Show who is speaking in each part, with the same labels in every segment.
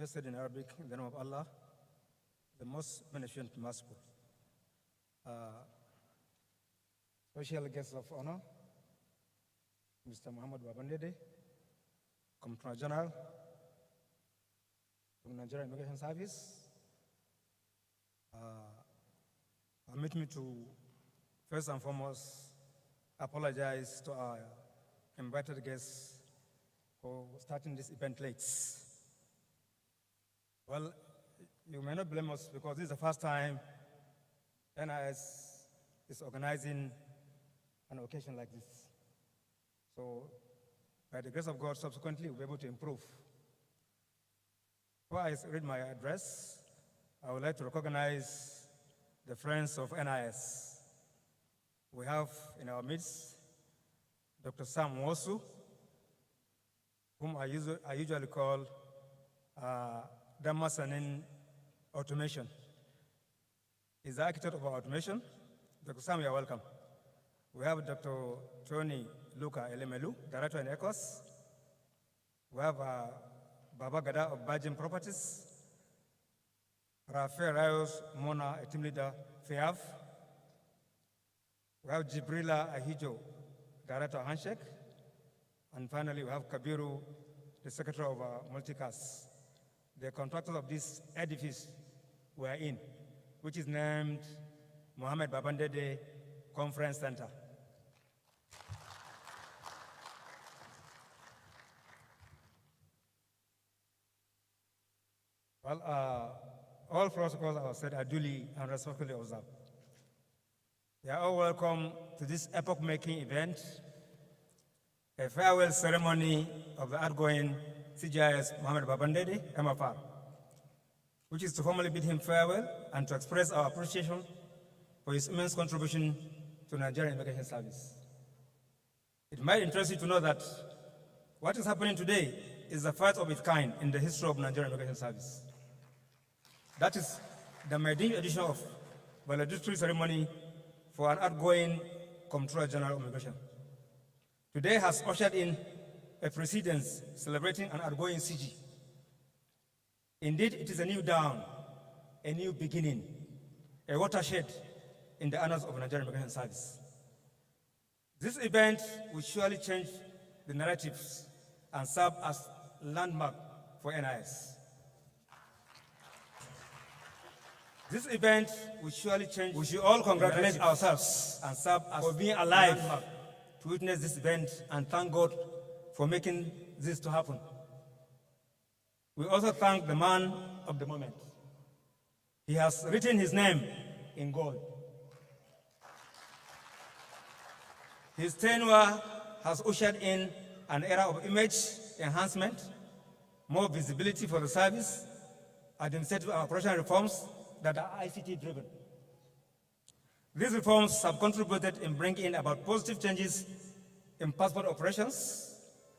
Speaker 1: just said in Arabic, in the name of Allah, the most beneficent, merciful. Special guest of honor, Mr. Muhammad Babandede, Comptroller General from Nigeria Immigration Service. Permit me to first and foremost apologize to our invited guests for starting this event late. Well, you may not blame us because this is the first time NIS is organizing an occasion like this. So, by the grace of God, subsequently, we'll be able to improve. Before I read my address, I would like to recognize the friends of NIS. We have in our midst Dr. Sam Wosu, whom I usually call Damasanin Automation. He's the architect of our automation. Dr. Sam, you're welcome. We have Dr. Tony Luka Elemelu, Director in ECOS. We have Baba Gada of Virgin Properties. Rafael Rayos Mona, a team leader, FIAF. We have Jibrila Ahijo, Director of Handshake. And finally, we have Kabiru, the Secretary of Multicast, the contractors of this edifice we are in, which is named Mohammed Babandede Conference Center. Well, all protocols I said are duly and respectfully observed. You are all welcome to this epoch-making event, a farewell ceremony of the outgoing CGIS Mohammed Babandede Mfr, which is to formally bid him farewell and to express our appreciation for his immense contribution to Nigerian Immigration Service. It might interest you to know that what is happening today is the first of its kind in the history of Nigerian Immigration Service. That is the maiden edition of Valadictory ceremony for an outgoing Comptroller General of Immigration. Today has ushered in a precedence celebrating an outgoing CG. Indeed, it is a new dawn, a new beginning, a watershed in the annals of Nigerian Immigration Service. This event will surely change the narratives and serve as landmark for NIS. This event will surely change. We should all congratulate ourselves and serve as for being alive to witness this event and thank God for making this to happen. We also thank the man of the moment. He has written his name in gold. His tenure has ushered in an era of image enhancement, more visibility for the service, administrative and operational reforms that are ICT-driven. These reforms have contributed in bringing about positive changes in passport operations,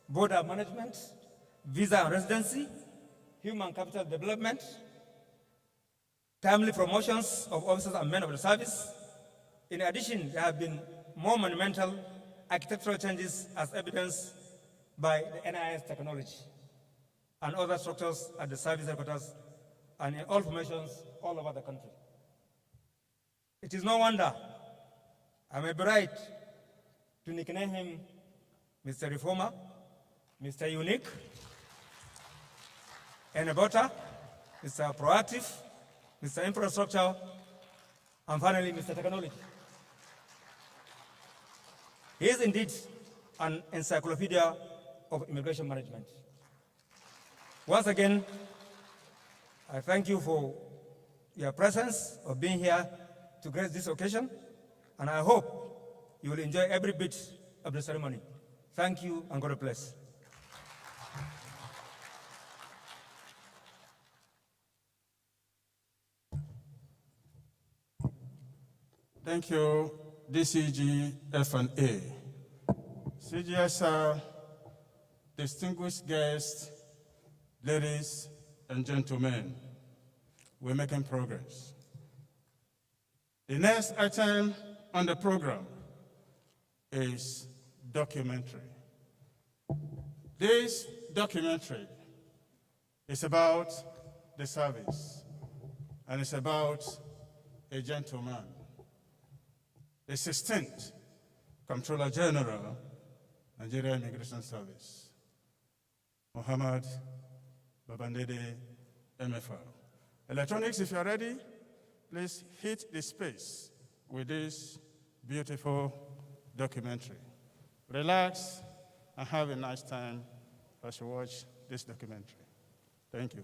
Speaker 1: border management, visa and residency, human capital development, timely promotions of officers and men of the service. In addition, there have been more monumental architectural changes as evidenced by the NIS technology and other structures at the service headquarters and in all formations all over the country. It is no wonder I may be right to nickname him Mr. Reformer, Mr. Unique, Innovator, Mr. Proactive, Mr. Infrastructure, and finally, Mr. Technology. He is indeed an encyclopedia of immigration management. Once again, I thank you for your presence, of being here to grace this occasion, and I hope you will enjoy every bit of the ceremony. Thank you, and God bless.
Speaker 2: Thank you, DCG F&A. CGSR, distinguished guests, ladies and gentlemen, we're making progress. The next item on the program is documentary. This documentary It's about the service, and it's about a gentleman, the 16th Comptroller General, Nigeria Immigration Service, Muhammad Babandede Mfr. Electronics, if you're ready, please hit the space with this beautiful documentary. Relax and have a nice time as you watch this documentary. Thank you.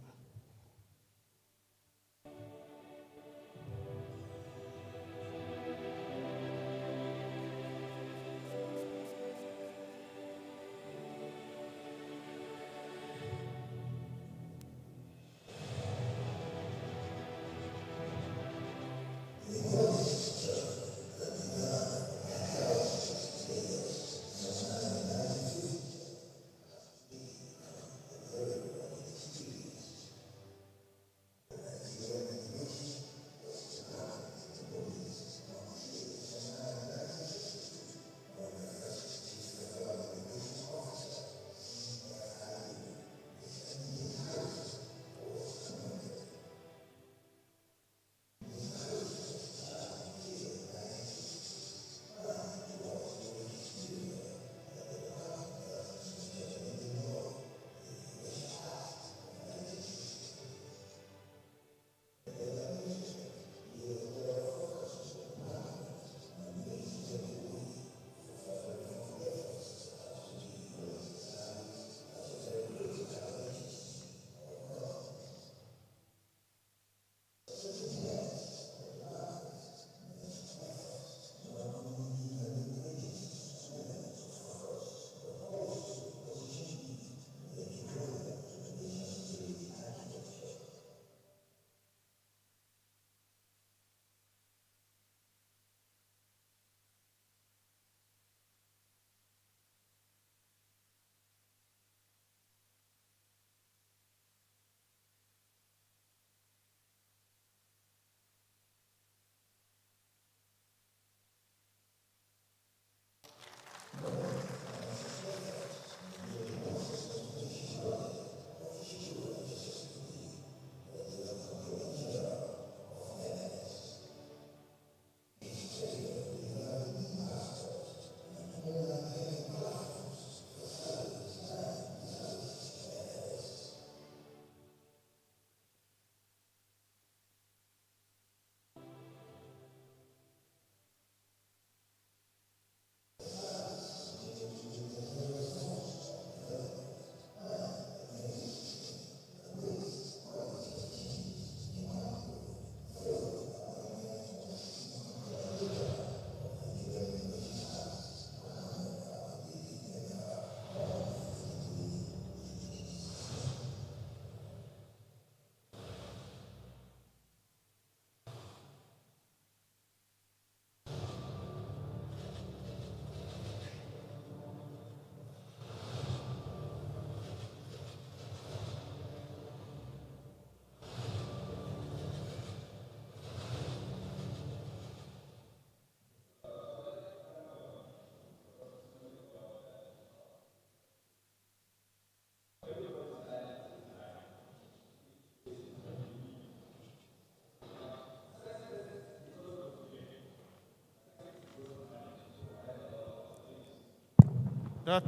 Speaker 2: That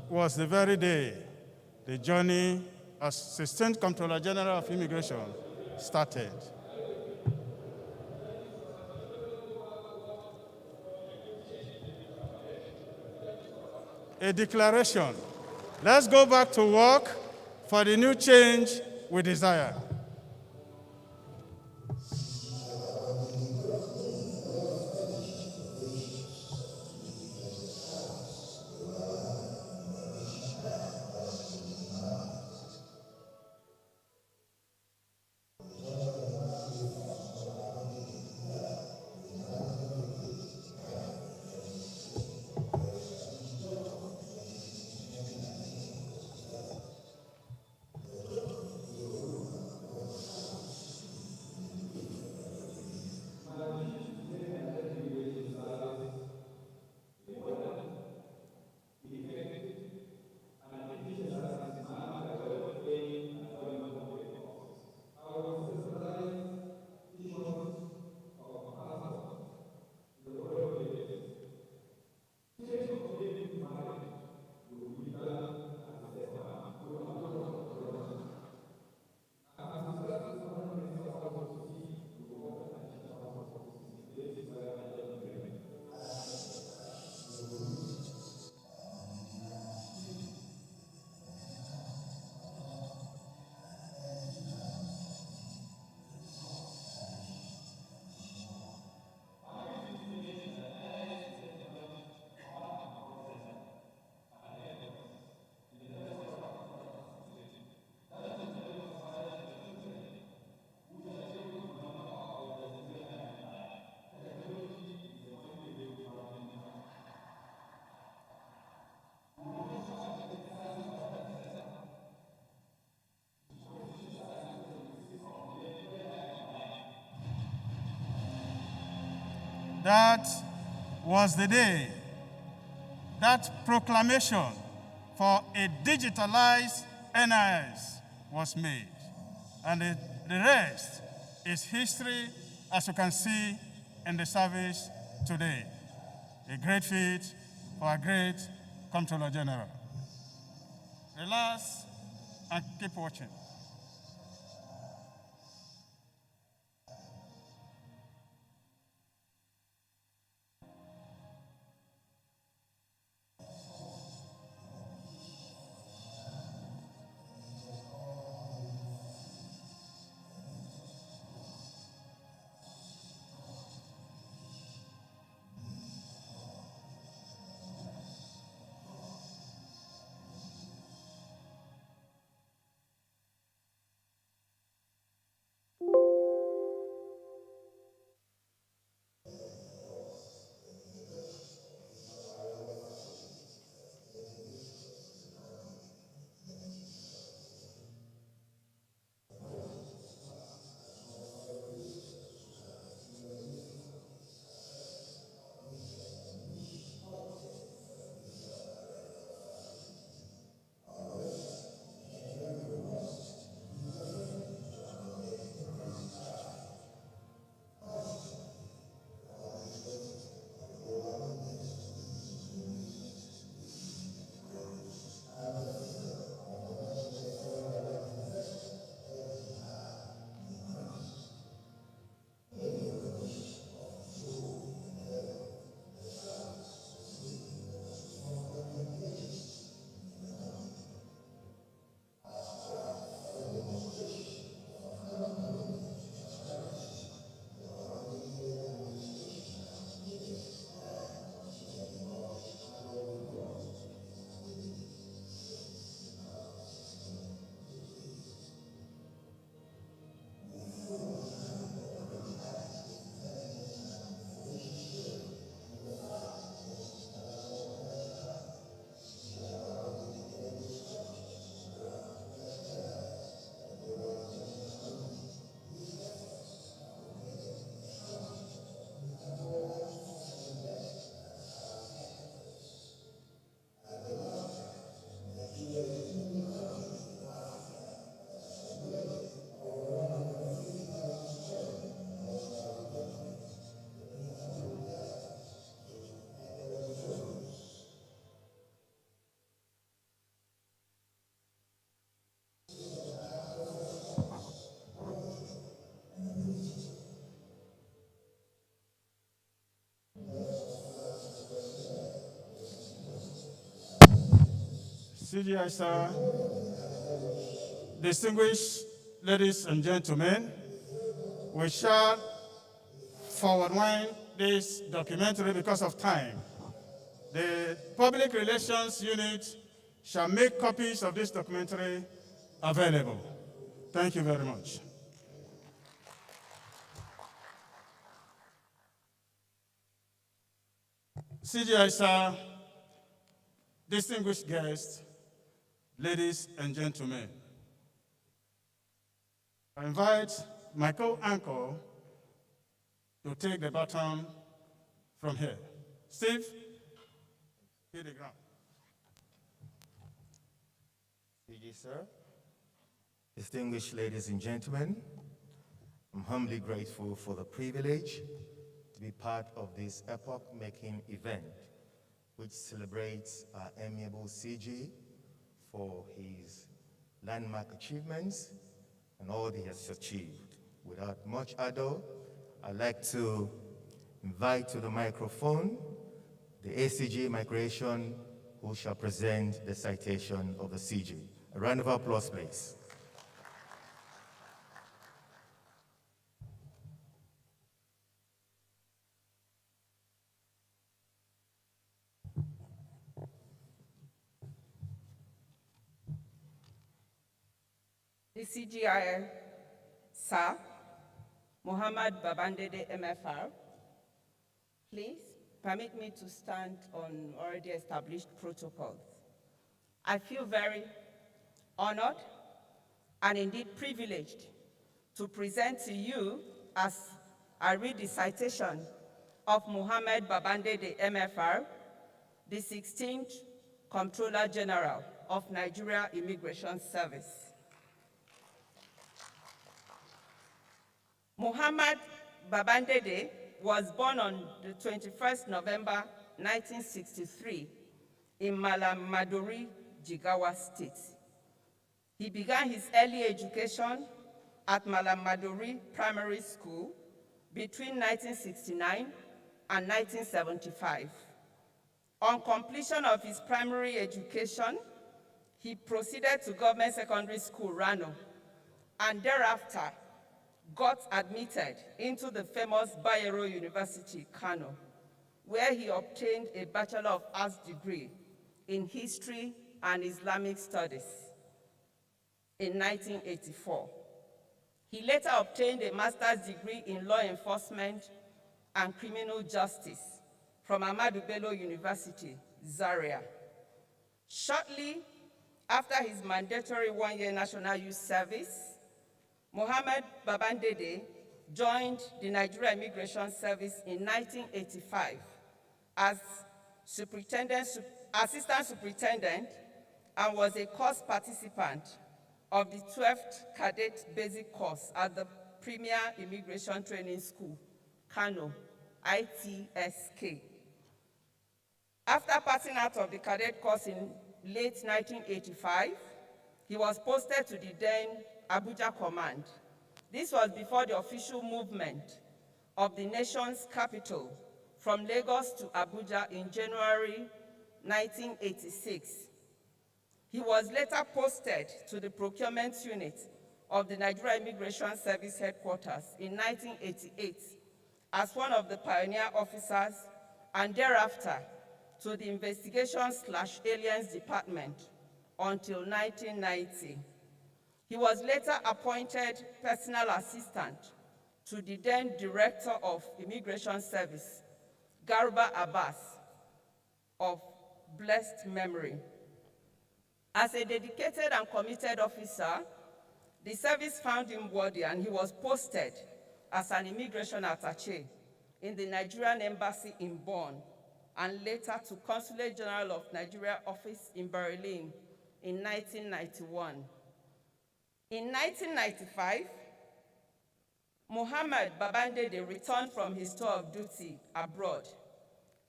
Speaker 2: was the very day the journey as Assistant Comptroller General of Immigration started. A declaration. Let's go back to work for the new change we desire. that was the day that proclamation for a digitalized NIS was made. And the rest is history, as you can see in the service today. A great feat for a great Comptroller General. Relax and keep watching. CGI, sir, distinguished ladies and gentlemen, we shall forward-wind this documentary because of time. The Public Relations Unit shall make copies of this documentary available. Thank you very much. CGI, sir, distinguished guests, ladies and gentlemen, I invite my co-anchor to take the baton from here. Steve, hit the ground.
Speaker 3: CG, sir, distinguished ladies and gentlemen, I'm humbly grateful for the privilege to be part of this epoch-making event, which celebrates our amiable CG for his landmark achievements and all he has achieved. Without much ado, I'd like to invite to the microphone the ACG Migration, who shall present the citation of the CG. A round of applause, please.
Speaker 4: The CGI, Sir, Muhammad Babandede Mfr, please permit me to stand on already established protocols. I feel very honored and indeed privileged to present to you, as I read the citation, of Mohammed Babandede Mfr, the 16th Comptroller General of Nigeria Immigration Service. Mohammed Babandede was born on the 21st November 1963 in Malam Maduri, Jigawa State. He began his early education at Malam Maduri Primary School between 1969 and 1975. On completion of his primary education, he proceeded to Government Secondary School, Rano, and thereafter got admitted into the famous Bayero University, Kano, where he obtained a Bachelor of Arts degree in History and Islamic Studies in 1984. He later obtained a master's degree in Law Enforcement and Criminal Justice from Ahmadu Bello University, Zaria. Shortly after his mandatory one-year National Youth Service, Mohammed Babandede joined the Nigeria Immigration Service in 1985 as Assistant Superintendent and was a course participant of the 12th Cadet Basic Course at the Premier Immigration Training School, Kano, ITSK. After passing out of the cadet course in late 1985, he was posted to the then Abuja Command. This was before the official movement of the nation's capital from Lagos to Abuja in January 1986. He was later posted to the procurement unit of the Nigeria Immigration Service headquarters in 1988 as one of the pioneer officers, and thereafter to the Investigation/Aliens Department until 1990. He was later appointed personal assistant to the then Director of Immigration Service, Garba Abbas, of blessed memory. As a dedicated and committed officer, the service found him worthy and he was posted as an immigration attaché in the Nigerian Embassy in Bonn and later to Consulate General of Nigeria office in Berlin in 1991. In 1995, Mohammed Babandede returned from his tour of duty abroad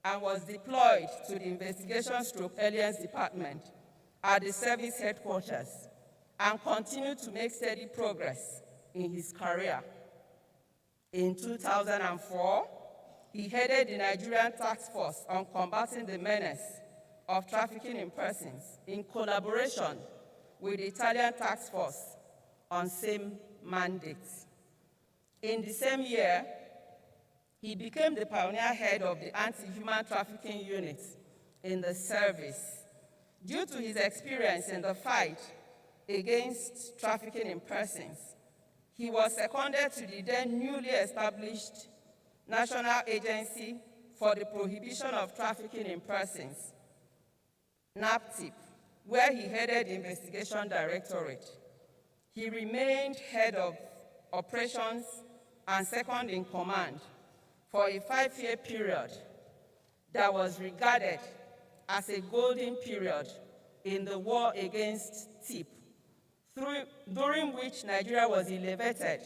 Speaker 4: and was deployed to the Investigation/Aliens Department at the service headquarters and continued to make steady progress in his career. In 2004, he headed the Nigerian Task Force on combating the menace of trafficking in persons in collaboration with the Italian Task Force on same mandates. In the same year, he became the pioneer head of the anti-human trafficking unit in the service. Due to his experience in the fight against trafficking in persons, he was seconded to the then newly established National Agency for the Prohibition of Trafficking in Persons, NAPTIP, where he headed the Investigation Directorate. He remained head of operations and second in command for a 5-year period that was regarded as a golden period in the war against TIP, during which Nigeria was elevated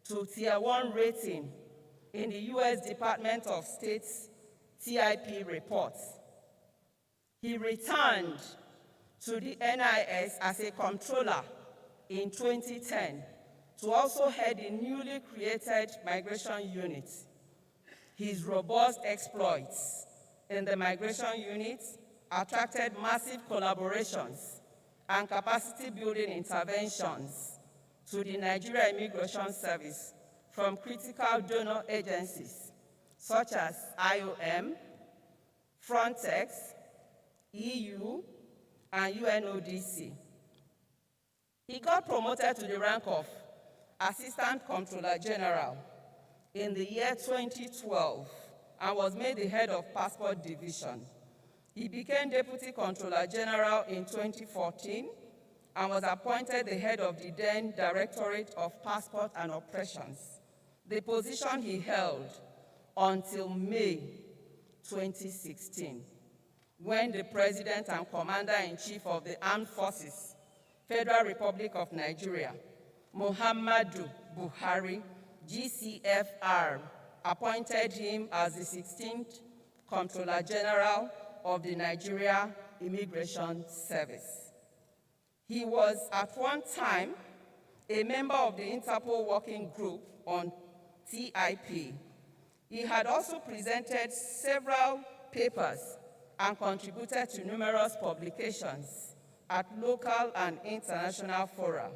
Speaker 4: to Tier 1 rating in the U.S. Department of State's TIP report. He returned to the NIS as a comptroller in 2010 to also head the newly created migration unit. His robust exploits in the migration unit attracted massive collaborations and capacity building interventions to the Nigeria Immigration Service from critical donor agencies such as IOM, Frontex, EU, and UNODC. He got promoted to the rank of Assistant Comptroller General in the year 2012 and was made the head of Passport Division. He became Deputy Comptroller General in 2014 and was appointed the head of the then Directorate of Passport and Operations, the position he held until May 2016, when the President and Commander-in-Chief of the Armed Forces, Federal Republic of Nigeria, Muhammadu Buhari, GCFR, appointed him as the 16th Comptroller General of the Nigeria Immigration Service. He was at one time a member of the Interpol Working Group on TIP. He had also presented several papers and contributed to numerous publications at local and international fora,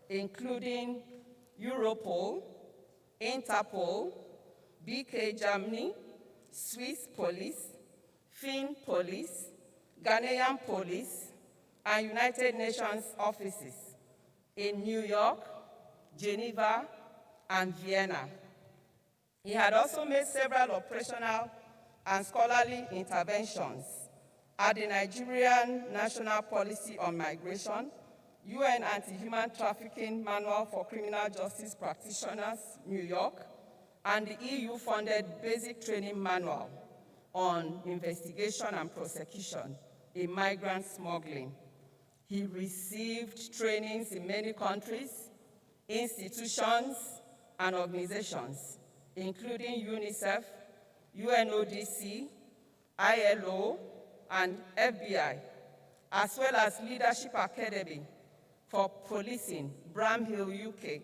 Speaker 4: including Europol, Interpol, BK Germany, Swiss Police, Finn Police, Ghanaian Police, and United Nations offices in New York, Geneva, and Vienna. He had also made several operational and scholarly interventions at the Nigerian National Policy on Migration, UN Anti-Human Trafficking Manual for Criminal Justice Practitioners, New York, and the EU-funded Basic Training Manual on Investigation and Prosecution in Migrant Smuggling. He received trainings in many countries, institutions, and organizations, including UNICEF, UNODC, ILO, and FBI, as well as Leadership Academy for Policing, Bramhill, UK,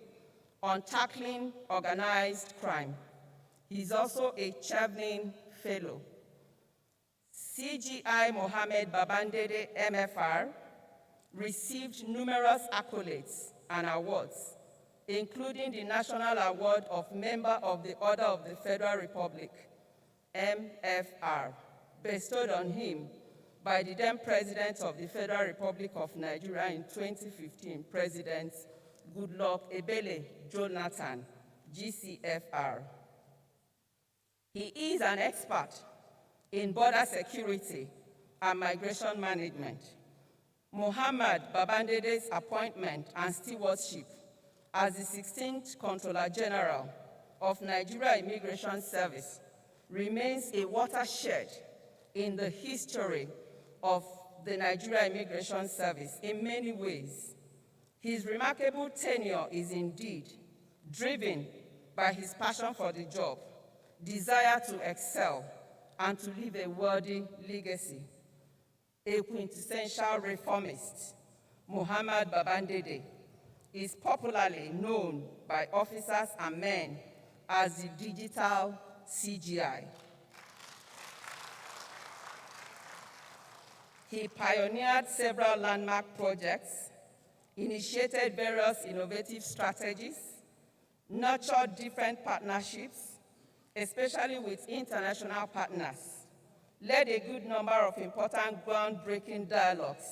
Speaker 4: on tackling organized crime. He's also a Chaplin Fellow. CGI Mohammed Babandede Mfr received numerous accolades and awards, including the National Award of Member of the Order of the Federal Republic, MFR, bestowed on him by the then President of the Federal Republic of Nigeria in 2015, President Goodluck Ebele Jonathan, GCFR. He is an expert in border security and migration management. Muhammad Babandede's appointment and stewardship as the 16th Comptroller General of Nigeria Immigration Service remains a watershed in the history of the Nigeria Immigration Service in many ways. His remarkable tenure is indeed driven by his passion for the job, desire to excel, and to leave a worthy legacy. A quintessential reformist, Muhammad Babandede is popularly known by officers and men as the digital CGI. He pioneered several landmark projects, initiated various innovative strategies, nurtured different partnerships, especially with international partners, led a good number of important groundbreaking dialogues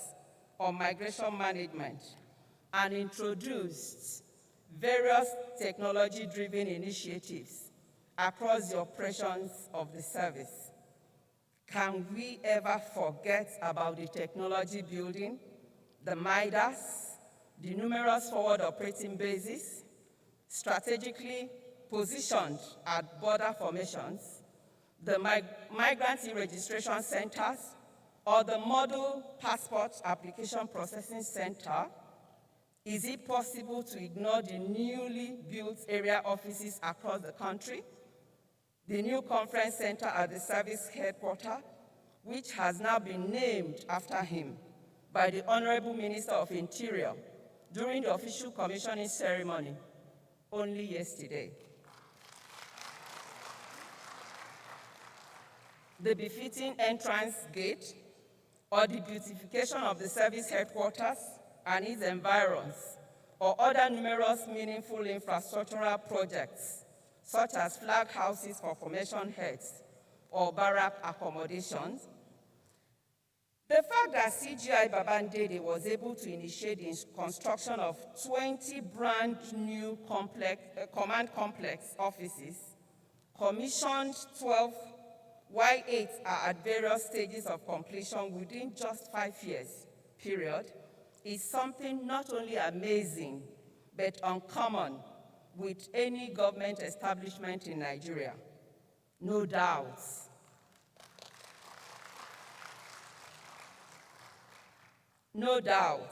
Speaker 4: on migration management, and introduced various technology-driven initiatives across the operations of the service. Can we ever forget about the technology building, the MIDAS, the numerous forward operating bases, strategically positioned at border formations, the migrant registration centers, or the model passport application processing center? Is it possible to ignore the newly built area offices across the country? The new conference center at the service headquarters, which has now been named after him by the Honorable Minister of Interior during the official commissioning ceremony only yesterday. The befitting entrance gate, or the beautification of the service headquarters and its environs, or other numerous meaningful infrastructural projects, such as flag houses for formation heads or barrack accommodations. The fact that CGI Babandede was able to initiate the construction of 20 brand new command complex offices, commissioned 12, while 8 are at various stages of completion within just 5 years, period, is something not only amazing, but uncommon with any government establishment in Nigeria. No doubt. No doubt,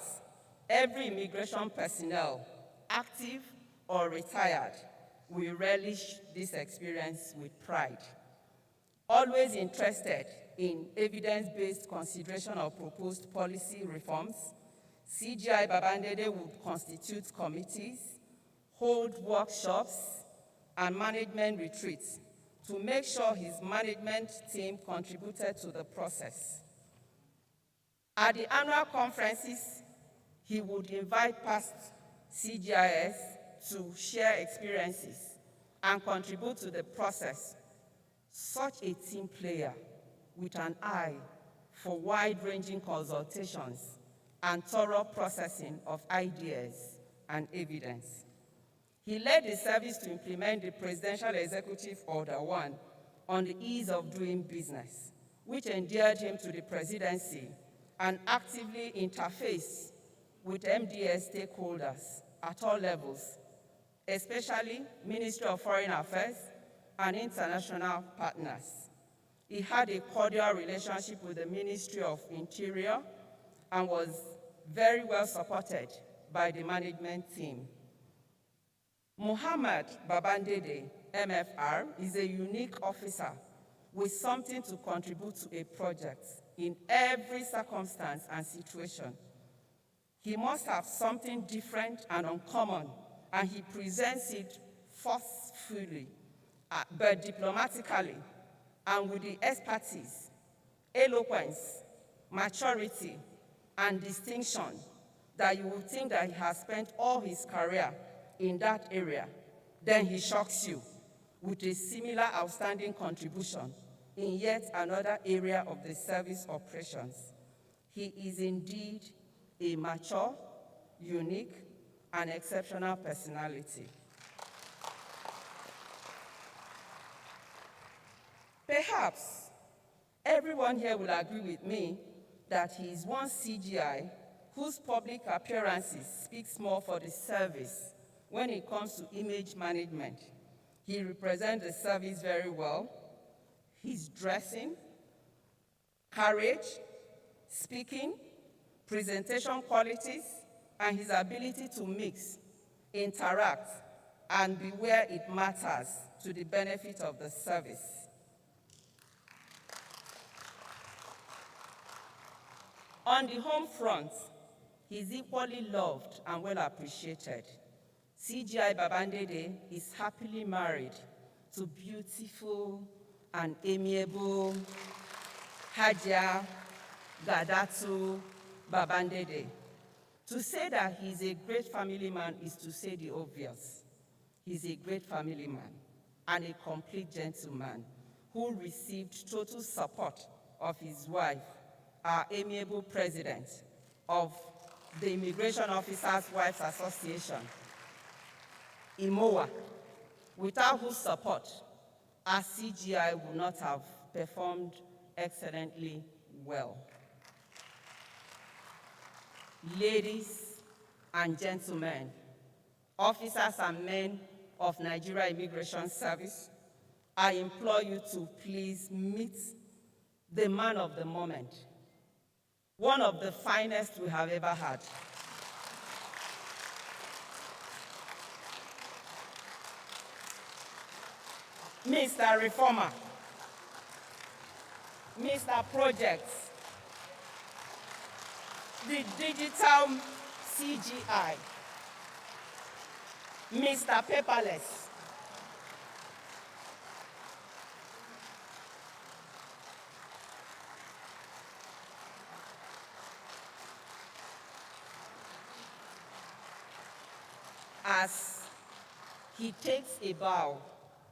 Speaker 4: every immigration personnel, active or retired, will relish this experience with pride. Always interested in evidence-based consideration of proposed policy reforms, CGI Babandede would constitute committees, hold workshops, and management retreats to make sure his management team contributed to the process. At the annual conferences, he would invite past CGIS to share experiences and contribute to the process. Such a team player with an eye for wide-ranging consultations and thorough processing of ideas and evidence. He led the service to implement the Presidential Executive Order 1 on the ease of doing business, which endeared him to the presidency and actively interface with MDS stakeholders at all levels, especially Ministry of Foreign Affairs and international partners. He had a cordial relationship with the Ministry of Interior and was very well supported by the management team. Muhammad Babandede Mfr is a unique officer with something to contribute to a project in every circumstance and situation. He must have something different and uncommon, and he presents it forcefully, but diplomatically, and with the expertise, eloquence, maturity, and distinction that you would think that he has spent all his career in that area. Then he shocks you with a similar outstanding contribution in yet another area of the service operations. He is indeed a mature, unique, and exceptional personality. Perhaps everyone here will agree with me that he is one CGI whose public appearances speaks more for the service when it comes to image management. He represents the service very well. His dressing, courage, speaking, presentation qualities, and his ability to mix, interact, and be where it matters to the benefit of the service. On the home front, he is equally loved and well appreciated. CGI Babandede is happily married to beautiful and amiable Hajia Gadatu Babandede. To say that he's a great family man is to say the obvious. He's a great family man and a complete gentleman who received total support of his wife, our amiable president of the Immigration Officers' Wives Association, IMOA, without whose support, our CGI would not have performed excellently well. Ladies and gentlemen, officers and men of Nigeria Immigration Service, I implore you to please meet the man of the moment, one of the finest we have ever had. Mr. Reformer, Mr. Projects, the digital CGI, Mr. Paperless, as he takes a bow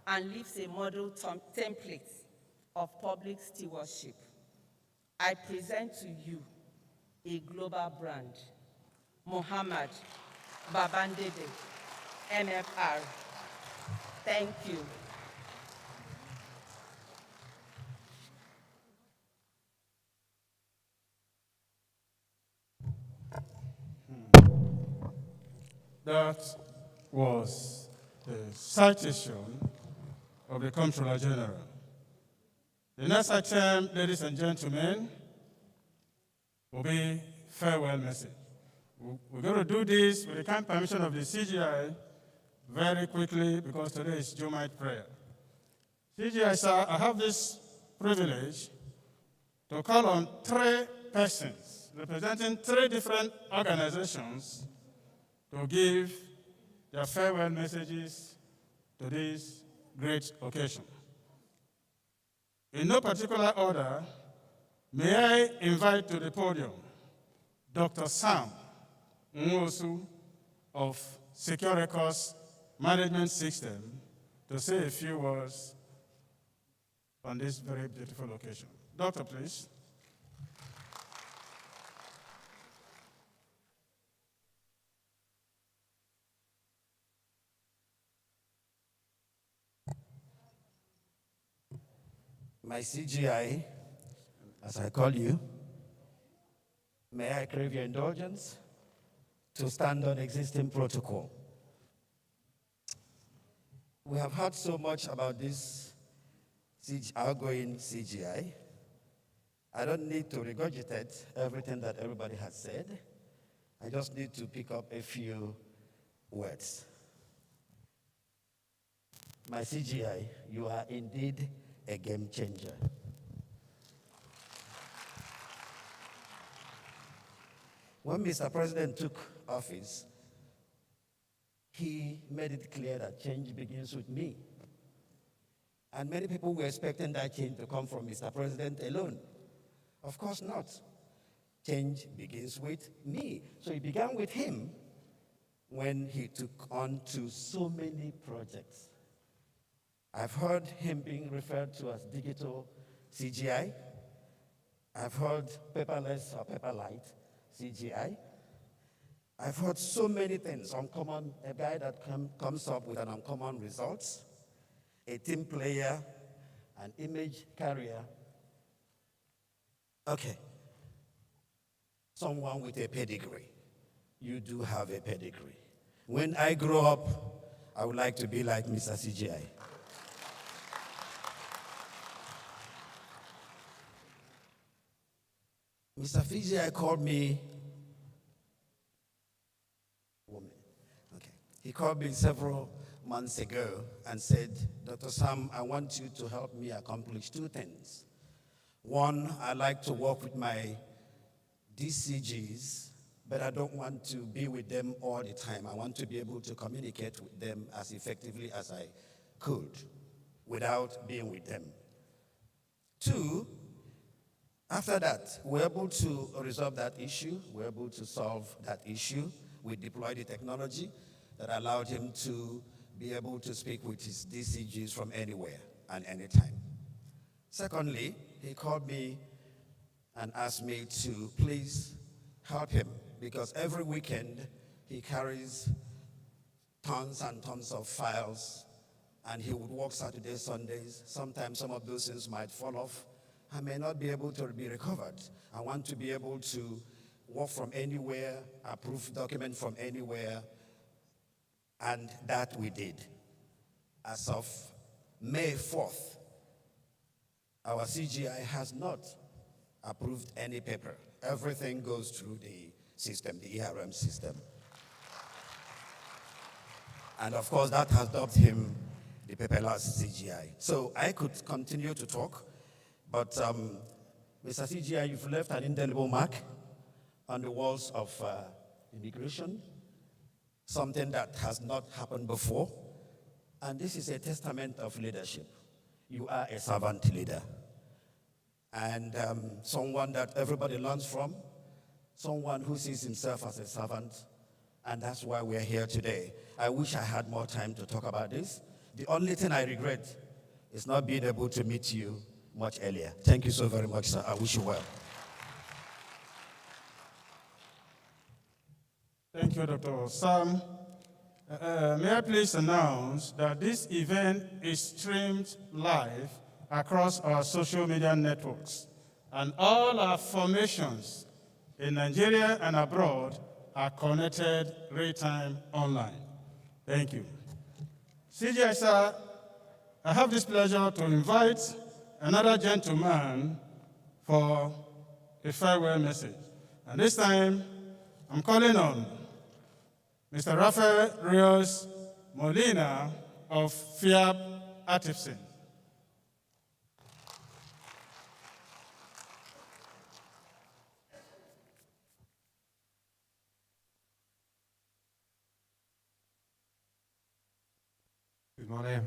Speaker 4: and leaves a model template of public stewardship, I present to you a global brand, Muhammad Babandede Mfr. Thank you.
Speaker 2: That was the citation of the Comptroller General. The next item, ladies and gentlemen, will be farewell message. We're going to do this with the kind permission of the CGI very quickly because today is Jumite prayer. CGI, sir, I have this privilege to call on 3 persons representing 3 different organizations to give their farewell messages to this great occasion. In no particular order, may I invite to the podium Dr. Sam Nwosu of Secure Records Management System to say a few words on this very beautiful occasion. Doctor, please.
Speaker 5: My CGI, as I call you, may I crave your indulgence to stand on existing protocol. We have heard so much about this outgoing CGI. I don't need to regurgitate everything that everybody has said. I just need to pick up a few words. My CGI, you are indeed a game changer. When Mr. President took office, he made it clear that change begins with me. And many people were expecting that change to come from Mr. President alone. Of course not. Change begins with me. So it began with him when he took on to so many projects. I've heard him being referred to as digital CGI. I've heard paperless or paperlight CGI. I've heard so many things, uncommon, a guy that comes up with an uncommon results, a team player, an image carrier. Okay, someone with a pedigree. You do have a pedigree. When I grow up, I would like to be like Mr. CGI. Mr. CGI called me. He called me several months ago and said, Dr. Sam, I want you to help me accomplish 2 things. One, I like to work with my DCGs, but I don't want to be with them all the time. I want to be able to communicate with them as effectively as I could without being with them. 2, after that, we're able to resolve that issue. We're able to solve that issue. We deployed the technology that allowed him to be able to speak with his DCGs from anywhere and anytime. Secondly, he called me and asked me to please help him because every weekend he carries tons and tons of files and he would work Saturdays, Sundays. Sometimes some of those things might fall off and may not be able to be recovered. I want to be able to work from anywhere, approve document from anywhere, and that we did. As of May 4th, our CGI has not approved any paper. Everything goes through the system, the ERM system. And of course, that has dubbed him the paperless CGI. So I could continue to talk, but Mr. CGI, you've left an indelible mark on the walls of immigration, something that has not happened before. And this is a testament of leadership. You are a servant leader. And someone that everybody learns from, someone who sees himself as a servant, and that's why we're here today. I wish I had more time to talk about this. The only thing I regret is not being able to meet you much earlier. Thank you so very much, sir. I wish you well.
Speaker 2: Thank you, Dr. Sam. May I please announce that this event is streamed live across our social media networks, and all our formations in Nigeria and abroad are connected real-time online. Thank you. CGI, sir, I have this pleasure to invite another gentleman for a farewell message. And this time, I'm calling on Mr. Rafael Rios Molina of FIAP Artisan.
Speaker 6: Good morning.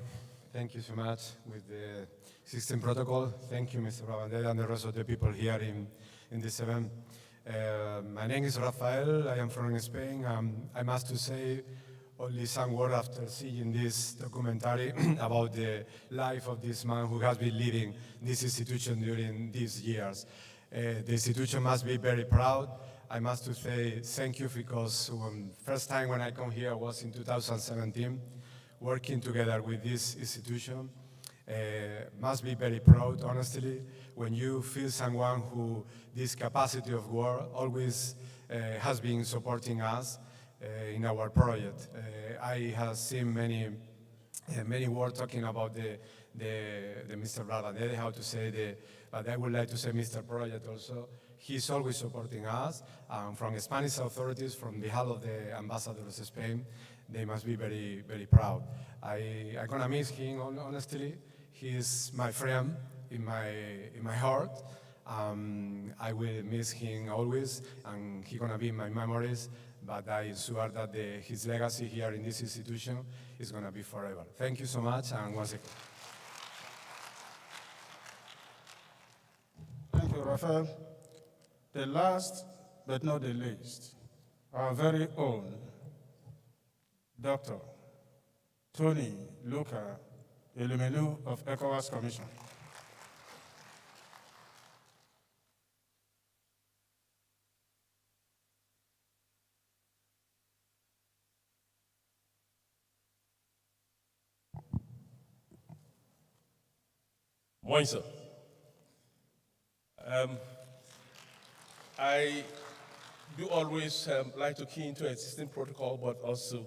Speaker 6: Thank you so much with the system protocol. Thank you, Mr. Babandede, and the rest of the people here in this event. My name is Rafael. I am from Spain. I must to say only some word after seeing this documentary about the life of this man who has been leading this institution during these years. The institution must be very proud. I must to say thank you because first time when I come here was in 2017. Working together with this institution, must be very proud, honestly, when you feel someone who this capacity of work always has been supporting us in our project. I have seen many words talking about the Mr. Valadictory, how to say but I would like to say Mr. Project also. He's always supporting us from Spanish authorities, from behalf of the ambassadors of Spain. They must be very, very proud. I'm gonna miss him, honestly. He is my friend in my heart. I will miss him always, and he's gonna be in my memories, but I swear that his legacy here in this institution is gonna be forever. Thank you so much, and once again.
Speaker 2: Thank you, Rafael. The last but not the least, our very own Dr. Tony Luca Ilumenu of ECOWAS Commission.
Speaker 7: Morning, sir. I do always like to key into existing protocol, but also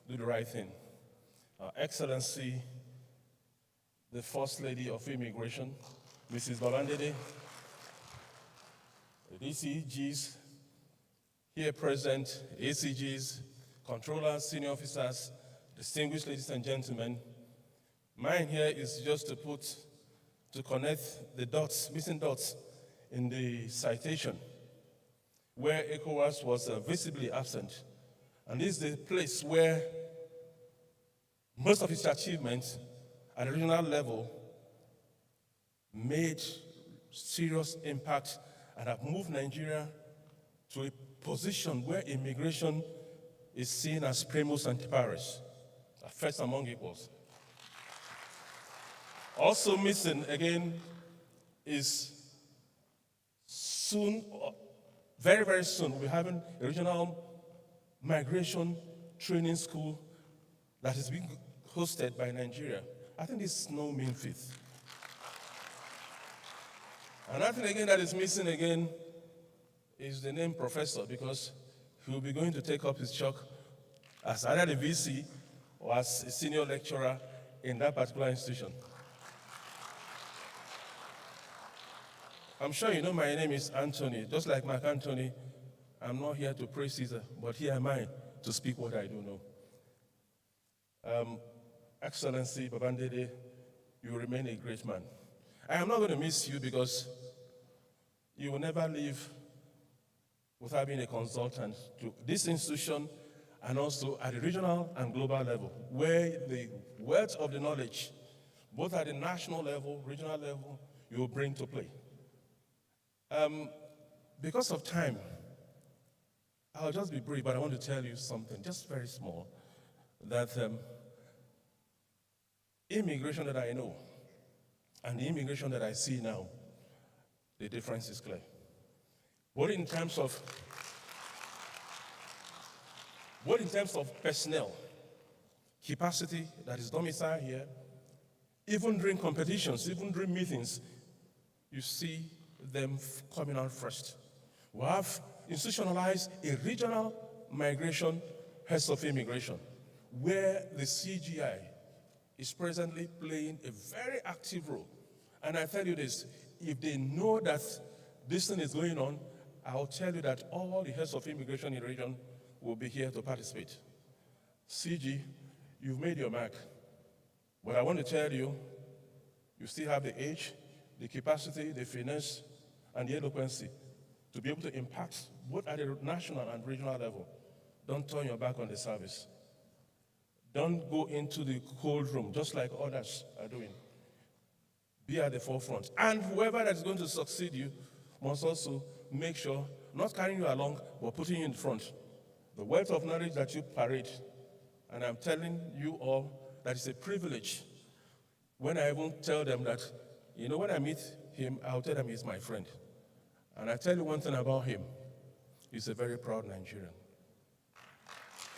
Speaker 7: do the right thing. Excellency, the First Lady of Immigration, Mrs. Babandede, DCGs, here present, ACGs, controllers, senior officers, distinguished ladies and gentlemen. Mine here is just to connect the dots, missing dots in the citation, where ECOWAS was visibly absent. And this is the place where most of its achievements at the regional level made serious impact and have moved Nigeria to a position where immigration is seen as primus inter pares, first among equals. Also missing again is soon, very, very soon, we're having a regional migration training school that is being hosted by Nigeria. I think this is no mean feat. Another thing again that is missing again is the name professor, because he will be going to take up his chalk as either the VC or as a senior lecturer in that particular institution. I'm sure you know my name is Anthony. Just like Mark Anthony, I'm not here to praise Caesar, but here am I to speak what I do know. Excellency Babandede, you remain a great man. I am not going to miss you because you will never leave without being a consultant to this institution and also at the regional and global level, where the wealth of the knowledge, both at the national level, regional level, you will bring to play. Because of time, I'll just be brief, but I want to tell you something, just very small, that immigration that I know and the immigration that I see now, the difference is clear. Both in terms of personnel, capacity that is domiciled here, even during competitions, even during meetings, you see them coming out first. We have institutionalized a regional migration heads of immigration, where the CGI is presently playing a very active role. And I tell you this, if they know that this thing is going on, I'll tell you that all the heads of immigration in the region will be here to participate. CG, you've made your mark. But I want to tell you, you still have the age, the capacity, the finesse, and the eloquency to be able to impact both at the national and regional level. Don't turn your back on the service. Don't go into the cold room, just like others are doing. Be at the forefront. And whoever that is going to succeed you must also make sure, not carrying you along, but putting you in front. The wealth of knowledge that you parade, and I'm telling you all that it's a privilege. When I even tell them that, you know, when I meet him, I'll tell them he's my friend. And I tell you one thing about him, he's a very proud Nigerian.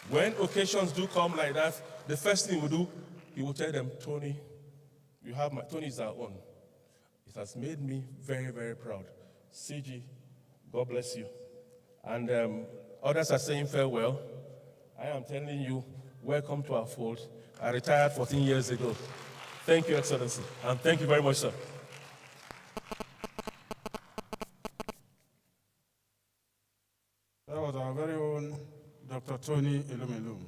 Speaker 7: When occasions do come like that, the first thing we do, he will tell them, Tony, Tony is our own. It has made me very, very proud. CG, God bless you. And others are saying farewell. I am telling you, welcome to our fold. I retired 14 years ago. Thank you, Excellency. And thank you very much, sir.
Speaker 2: That was our very own Dr. Tony Ilumilum.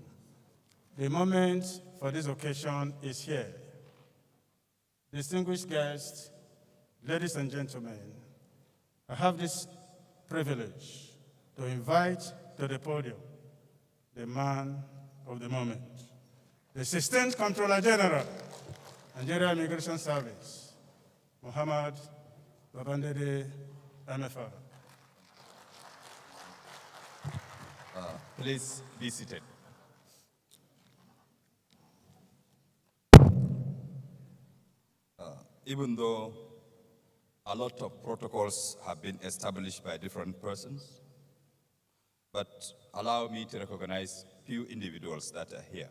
Speaker 2: The moment for this occasion is here. Distinguished guests, ladies and gentlemen, I have this privilege to invite to the podium the man of the moment, the Assistant Comptroller General, Nigeria Immigration Service, Muhammad Babandede Mfr.
Speaker 8: Please be seated. Even though a lot of protocols have been established by different persons, but allow me to recognize few individuals that are here.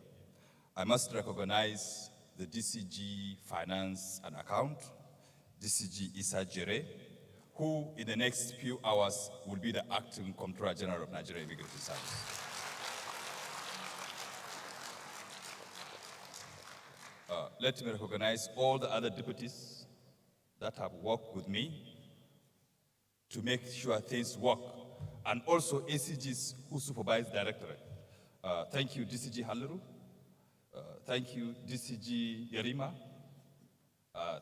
Speaker 8: I must recognize the DCG Finance and Account, DCG Issa Jere, who in the next few hours will be the acting Comptroller General of Nigeria Immigration Service. Let me recognize all the other deputies that have worked with me to make sure things work, and also ACGs who supervise directorate. Thank you, DCG Halaru. Thank you, DCG Yerima.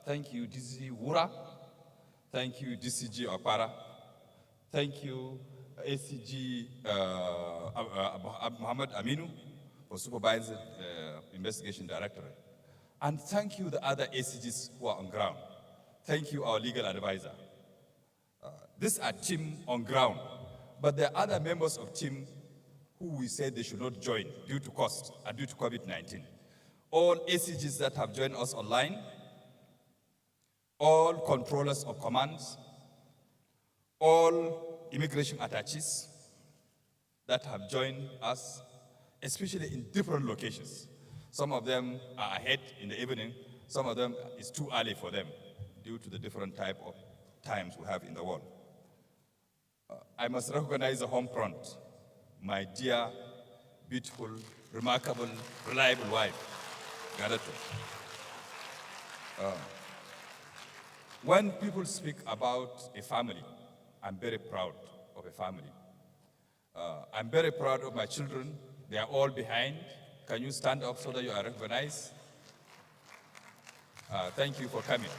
Speaker 8: Thank you, DCG Wura. Thank you, DCG Opara. Thank you, ACG Muhammad Aminu for supervising investigation directorate. And thank you, the other ACGs who are on ground. Thank you, our legal advisor. These are team on ground, but there are other members of team who we said they should not join due to cost and due to COVID-19. All ACGs that have joined us online, all controllers of commands, all immigration attaches that have joined us, especially in different locations. Some of them are ahead in the evening, some of them it's too early for them due to the different type of times we have in the world. I must recognize the home front, my dear, beautiful, remarkable, reliable wife, Garato. When people speak about a family, I'm very proud of a family. I'm very proud of my children. They are all behind. Can you stand up so that you are recognized? Thank you for coming.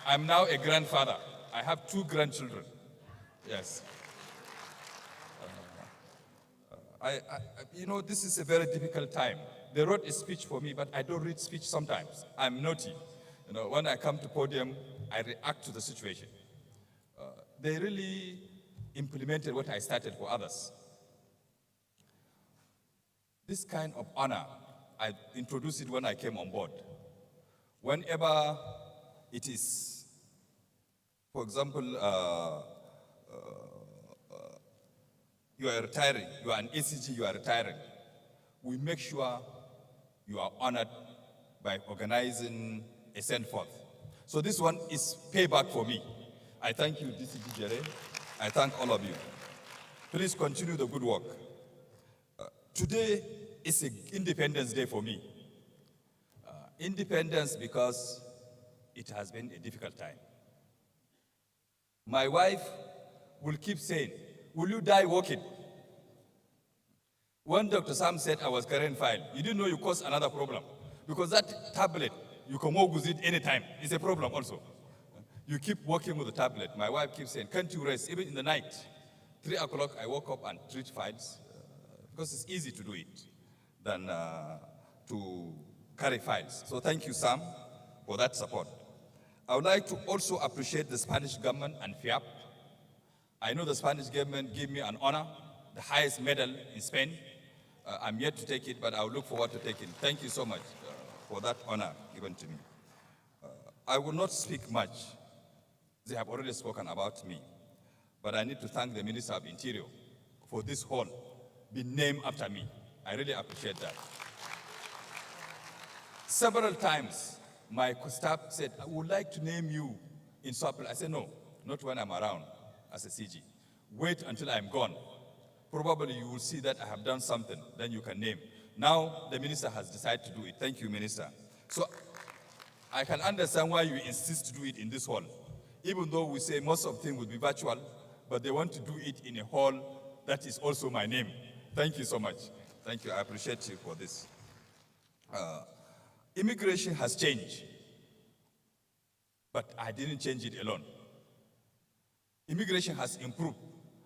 Speaker 8: I'm now a grandfather. I have 2 grandchildren. Yes. You know, this is a very difficult time. They wrote a speech for me, but I don't read speech sometimes. I'm naughty. You know, when I come to podium, I react to the situation. They really implemented what I started for others. This kind of honor, I introduced it when I came on board. Whenever it is, for example, you are retiring, you are an ACG, you are retiring, we make sure you are honored by organizing a send-forth. So this one is payback for me. I thank you, DCG Jere. I thank all of you. Please continue the good work. Today is an Independence Day for me. Independence because it has been a difficult time. My wife will keep saying, will you die walking? When Dr. Sam said I was carrying file, you didn't know you caused another problem. Because that tablet, you can walk with it anytime. It's a problem also. You keep working with the tablet. My wife keeps saying, can't you rest? Even in the night, 3 o'clock, I woke up and treat files because it's easy to do it than to carry files. So thank you, Sam, for that support. I would like to also appreciate the Spanish government and FIAP. I know the Spanish government gave me an honor, the highest medal in Spain. I'm yet to take it, but I'll look forward to taking it. Thank you so much for that honor given to me. I will not speak much. They have already spoken about me. But I need to thank the Minister of Interior for this hall being named after me. I really appreciate that. Several times, my staff said, I would like to name you in Swapel. I said, no, not when I'm around as a CG. Wait until I'm gone. Probably you will see that I have done something, then you can name. Now, the minister has decided to do it. Thank you, Minister. So, I can understand why you insist to do it in this hall. Even though we say most of things will be virtual, but they want to do it in a hall that is also my name. Thank you so much. Thank you, I appreciate you for this. Immigration has changed, but I didn't change it alone. Immigration has improved.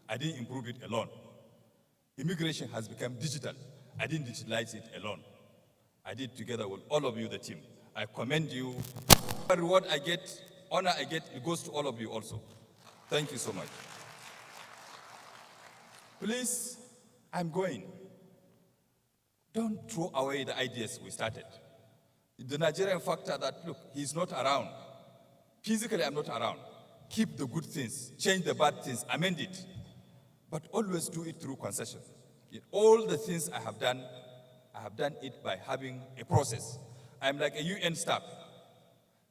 Speaker 8: I didn't improve it alone. Immigration has become digital. I didn't digitalize it alone. I did together with all of you, the team. I commend you. The reward I get, honor I get, it goes to all of you also. Thank you so much. Please, I'm going. Don't throw away the ideas we started. The Nigerian factor that, look, he's not around. Physically, I'm not around. Keep the good things, change the bad things, amend it. But always do it through concession. In all the things I have done it by having a process. I'm like a UN staff.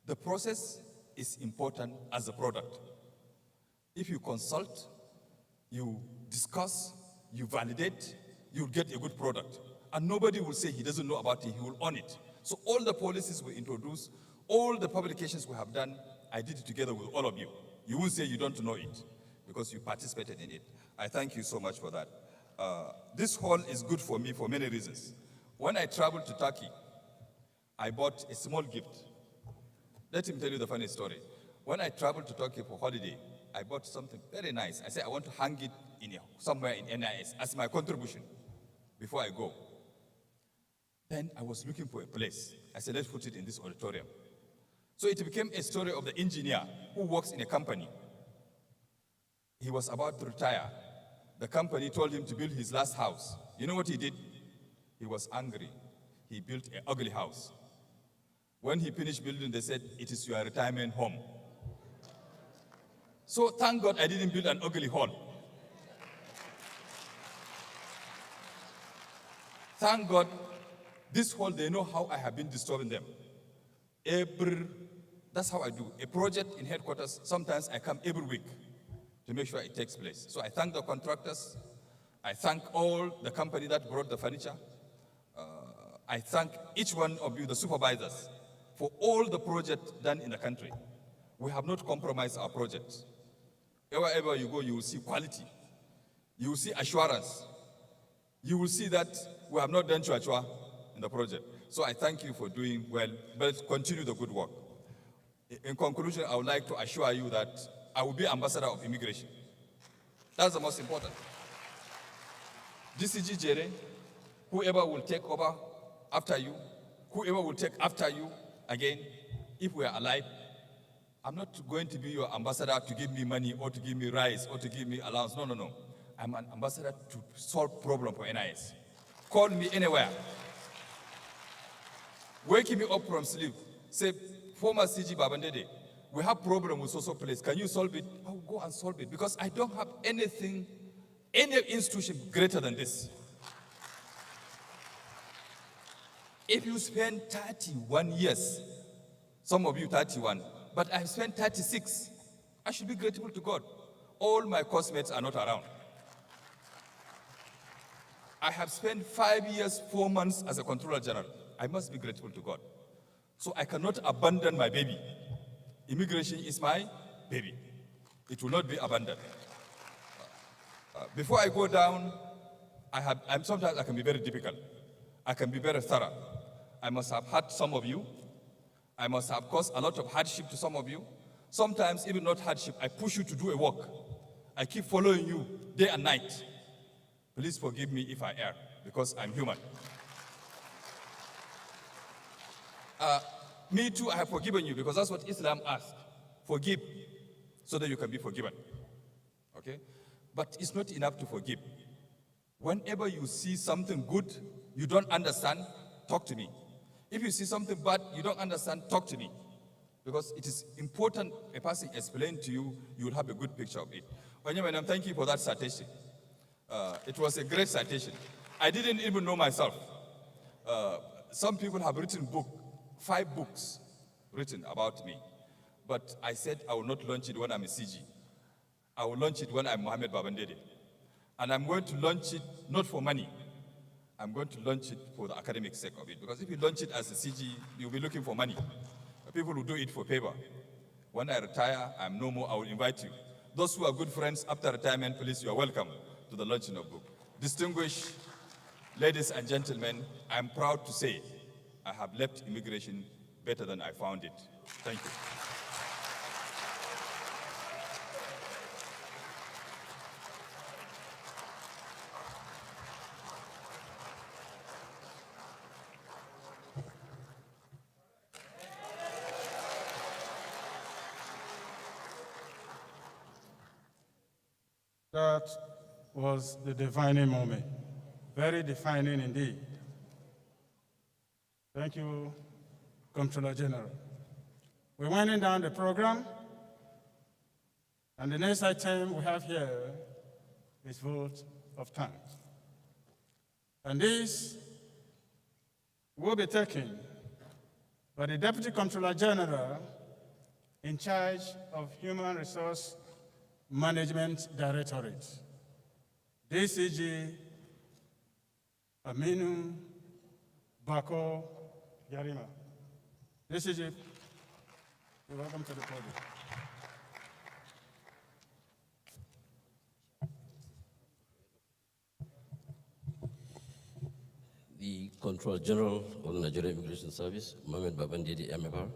Speaker 8: The process is important as a product. If you consult, you discuss, you validate, you'll get a good product. And nobody will say he doesn't know about it, he will own it. So all the policies we introduce, all the publications we have done, I did it together with all of you. You won't say you don't know it because you participated in it. I thank you so much for that. This hall is good for me for many reasons. When I traveled to Turkey, I bought a small gift. Let me tell you the funny story. When I traveled to Turkey for holiday, I bought something very nice. I said I want to hang it somewhere in NIS as my contribution before I go. Then I was looking for a place. I said, let's put it in this auditorium. So it became a story of the engineer who works in a company. He was about to retire. The company told him to build his last house. You know what he did? He was angry. He built an ugly house. When he finished building, they said, it is your retirement home. So thank God I didn't build an ugly hall. Thank God, this hall, they know how I have been disturbing them. That's how I do. A project in headquarters, sometimes I come every week to make sure it takes place. So I thank the contractors. I thank all the company that brought the furniture. I thank each one of you, the supervisors, for all the projects done in the country. We have not compromised our projects. Wherever you go, you will see quality. You will see assurance. You will see that we have not done chua-chua in the project. So I thank you for doing well, but continue the good work. In conclusion, I would like to assure you that I will be ambassador of immigration. That's the most important. DCG Jere, whoever will take over after you, whoever will take after you again, if we are alive, I'm not going to be your ambassador to give me money or to give me rice or to give me allowance. No, no, no. I'm an ambassador to solve problem for NIS. Call me anywhere. Waking me up from sleep. Say, former CG Babandede, we have problem with social place. Can you solve it? I will go and solve it because I don't have anything, any institution greater than this. If you spend 31 years, some of you 31, but I've spent 36, I should be grateful to God. All my classmates are not around. I have spent 5 years, 4 months as a controller general. I must be grateful to God. So I cannot abandon my baby. Immigration is my baby. It will not be abandoned. Before I go down, sometimes I can be very difficult. I can be very thorough. I must have hurt some of you. I must have caused a lot of hardship to some of you. Sometimes even not hardship, I push you to do a work. I keep following you day and night. Please forgive me if I err, because I'm human. Me too, I have forgiven you, because that's what Islam asks. Forgive, so that you can be forgiven. Okay? But it's not enough to forgive. Whenever you see something good you don't understand, talk to me. If you see something bad you don't understand, talk to me. Because it is important a person explain to you, you will have a good picture of it. Onyema, thank you for that citation. It was a great citation. I didn't even know myself. Some people have written 5 books written about me. But I said I will not launch it when I'm a CG. I will launch it when I'm Mohammed Babandede. And I'm going to launch it not for money. I'm going to launch it for the academic sake of it. Because if you launch it as a CG, you'll be looking for money. People will do it for paper. When I retire, I'm no more, I will invite you. Those who are good friends after retirement, please, you are welcome to the launching of book. Distinguished ladies and gentlemen, I'm proud to say I have left immigration better than I found it. Thank you.
Speaker 2: That was the defining moment. Very defining indeed. Thank you, Comptroller General. We're winding down the program, and the next item we have here is vote of thanks. And this will be taken by the Deputy Comptroller General in charge of Human Resource Management Directorate, DCG Aminu Bako Yarima. DCG, you're welcome to the podium.
Speaker 9: The Controller General of the Nigerian Immigration Service, Mohammed Babandede Mfr,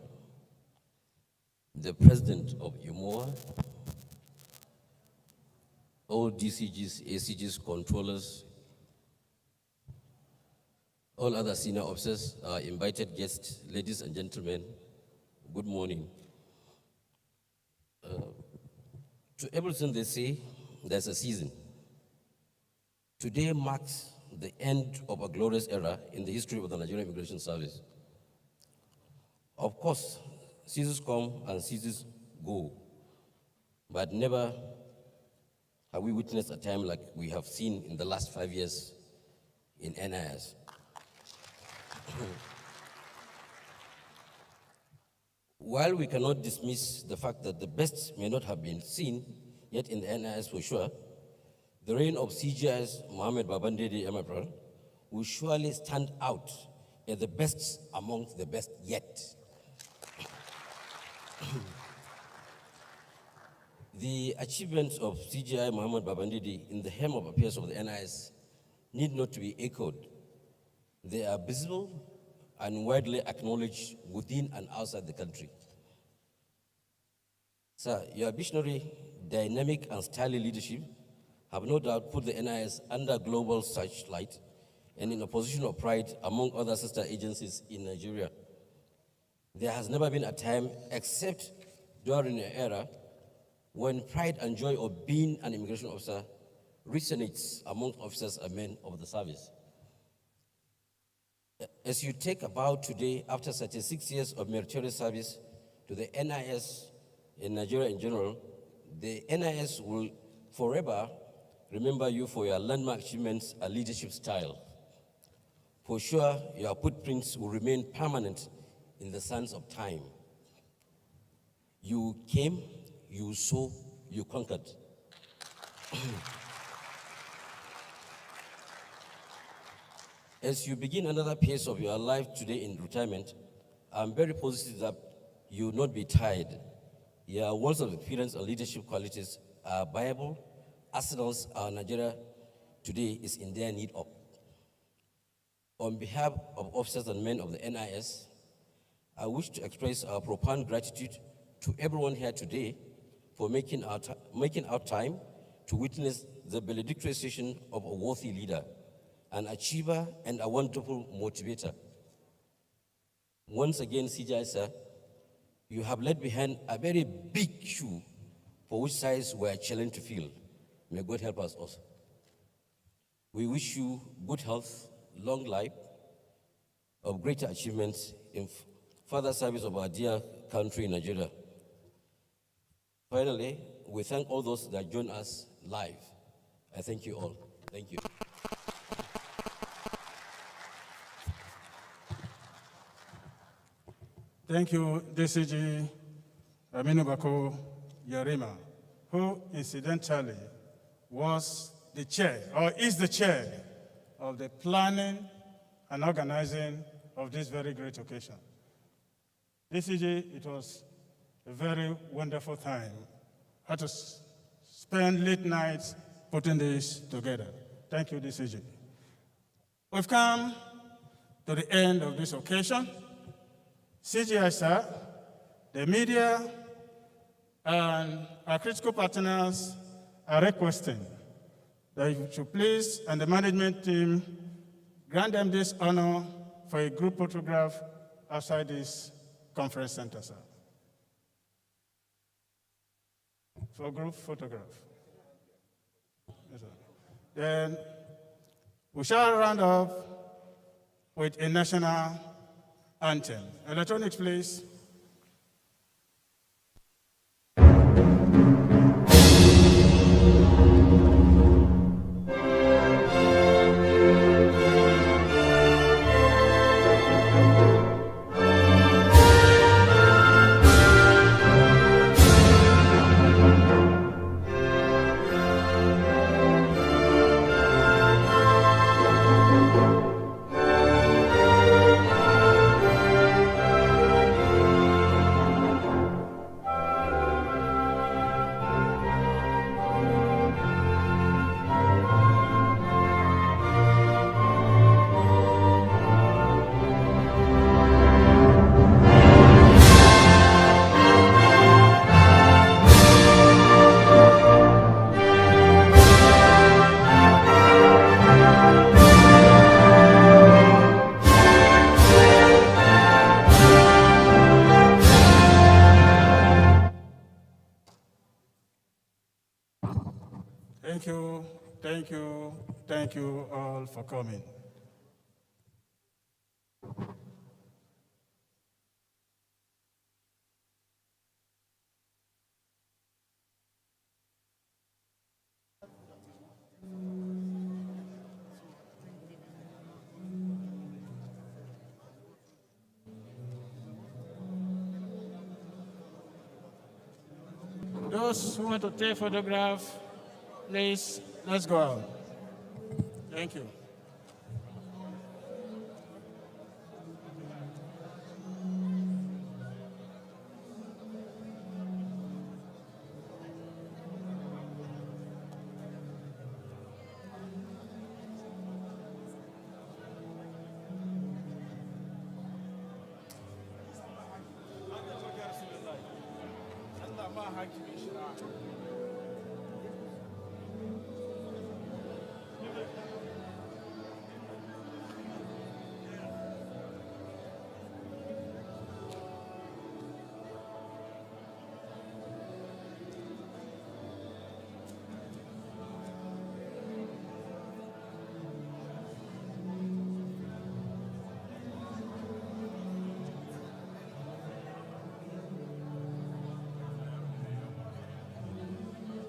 Speaker 9: the President of UMOA, all DCGs, ACGs, controllers, all other senior officers, invited guests, ladies and gentlemen, good morning. To everything they say, there's a season. Today marks the end of a glorious era in the history of the Nigerian Immigration Service. Of course, seasons come and seasons go, but never have we witnessed a time like we have seen in the last 5 years in NIS. While we cannot dismiss the fact that the best may not have been seen, yet in the NIS for sure, the reign of CGI's Mohammed Babandede Mfr will surely stand out as the best amongst the best yet. The achievements of CGI Mohammed Babandede in the helm of affairs of the NIS need not to be echoed. They are visible and widely acknowledged within and outside the country. Sir, your visionary, dynamic, and stylish leadership have no doubt put the NIS under global searchlight and in a position of pride among other sister agencies in Nigeria. There has never been a time, except during an era, when pride and joy of being an immigration officer resonates among officers and men of the service. As you take a bow today, after 36 years of meritorious service to the NIS in Nigeria in general, the NIS will forever remember you for your landmark achievements and leadership style. For sure, your footprints will remain permanent in the sands of time. You came, you saw, you conquered. As you begin another phase of your life today in retirement, I'm very positive that you will not be tired Your words of experience and leadership qualities are viable arsenals our Nigeria today is in their need of. On behalf of officers and men of the NIS, I wish to express our profound gratitude to everyone here today for making out time to witness the valedictory session of a worthy leader, an achiever, and a wonderful motivator. Once again, CJ, sir, you have left behind a very big shoe for which size we are challenged to fill. May God help us also. We wish you good health, long life, of greater achievements in further service of our dear country, Nigeria. Finally, we thank all those that join us live. I thank you all. Thank you.
Speaker 2: Thank you, DCG Aminubako Yarima, who incidentally was the chair, or is the chair, of the planning and organizing of this very great occasion. DCG, it was a very wonderful time. I had to spend late nights putting this together. Thank you, DCG. We've come to the end of this occasion. CGI, sir, the media, and our critical partners are requesting that you should please, and the management team, grant them this honor for a group photograph outside this conference center, sir. For a group photograph. Yes, sir. Then we shall round up with a national anthem. Electronics, please. Thank you all for coming. Those who want to take photographs, please, let's go out. Thank you. Allah ma hakimi shi